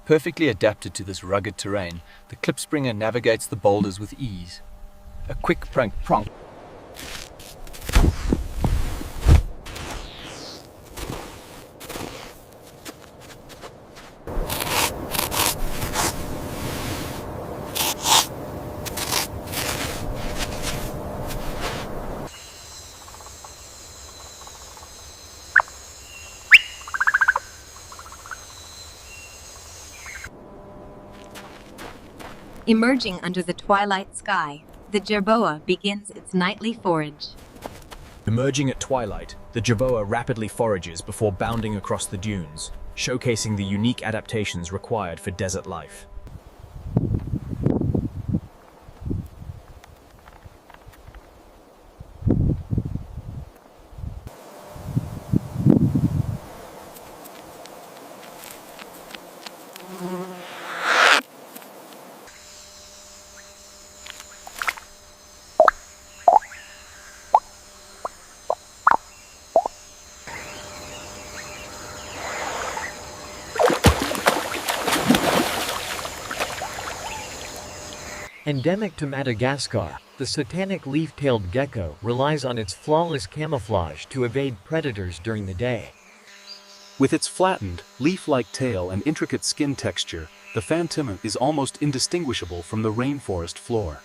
Perfectly adapted to this rugged terrain, the klipspringer navigates the boulders with ease. A quick prompt. Emerging under the twilight sky, the jerboa begins its nightly forage. Emerging at twilight, the jerboa rapidly forages before bounding across the dunes, showcasing the unique adaptations required for desert life. Endemic to Madagascar, the satanic leaf-tailed gecko relies on its flawless camouflage to evade predators during the day. With its flattened, leaf-like tail and intricate skin texture, the phantom is almost indistinguishable from the rainforest floor.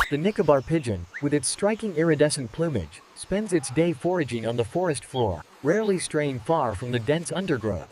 The Nicobar pigeon, with its striking iridescent plumage, spends its day foraging on the forest floor, rarely straying far from the dense undergrowth.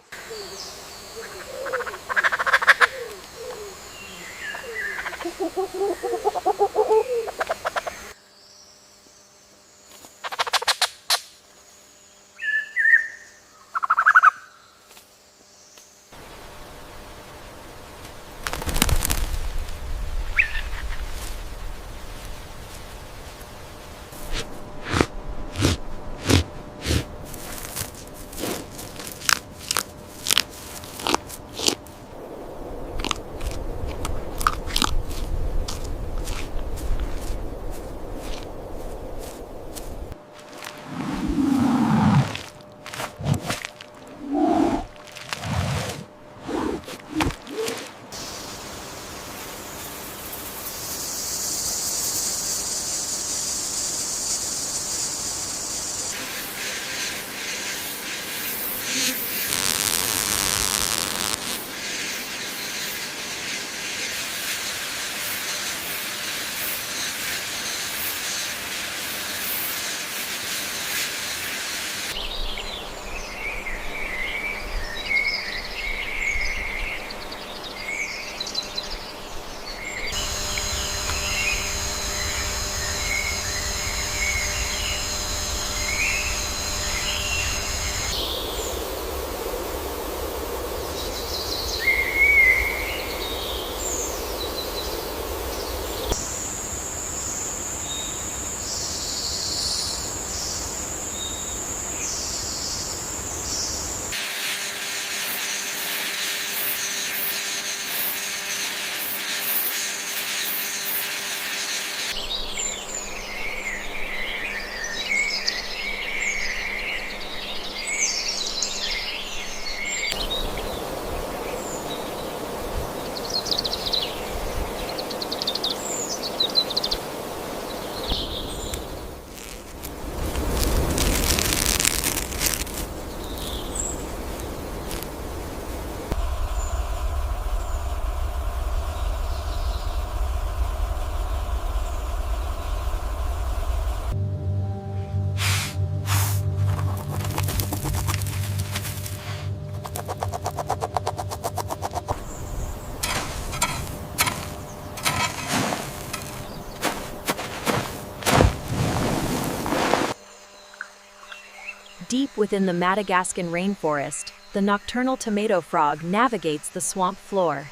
Deep within the Madagascan rainforest, the nocturnal tomato frog navigates the swamp floor.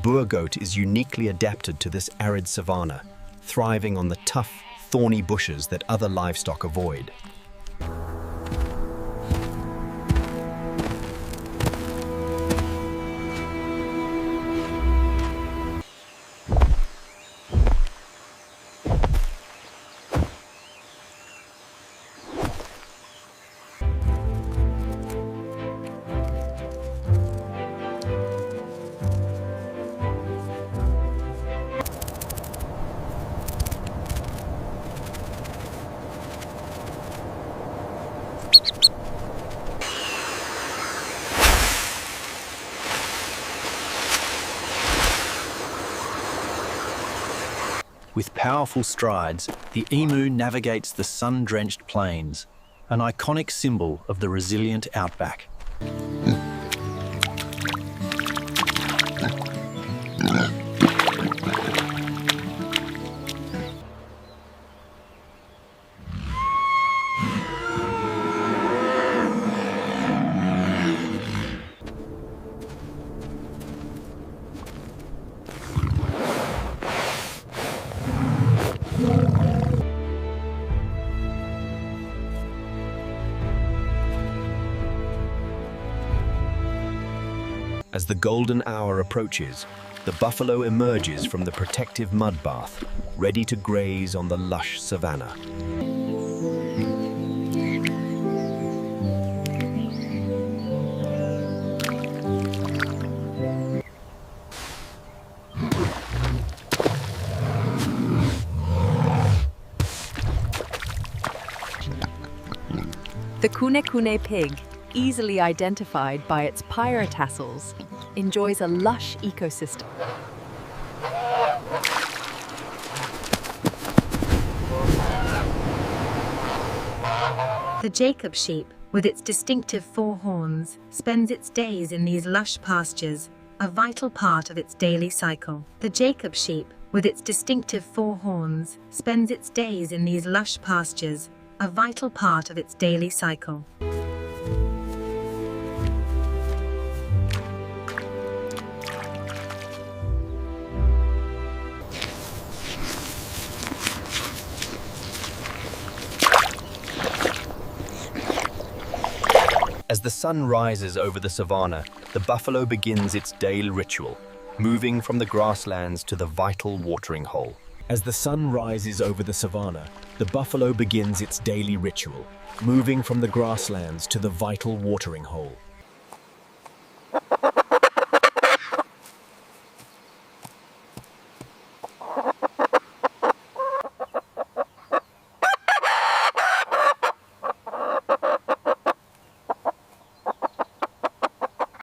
Boer goat is uniquely adapted to this arid savanna, thriving on the tough, thorny bushes that other livestock avoid. With powerful strides, the emu navigates the sun-drenched plains, an iconic symbol of the resilient outback. As the golden hour approaches, the buffalo emerges from the protective mud bath, ready to graze on the lush savanna. The kune pig, easily identified by its pyrotassels, enjoys a lush ecosystem. The Jacob sheep, with its distinctive four horns, spends its days in these lush pastures, a vital part of its daily cycle. The Jacob sheep, with its distinctive four horns, spends its days in these lush pastures, a vital part of its daily cycle. As the sun rises over the savanna, the buffalo begins its daily ritual, moving from the grasslands to the vital watering hole. As the sun rises over the savanna, the buffalo begins its daily ritual, moving from the grasslands to the vital watering hole.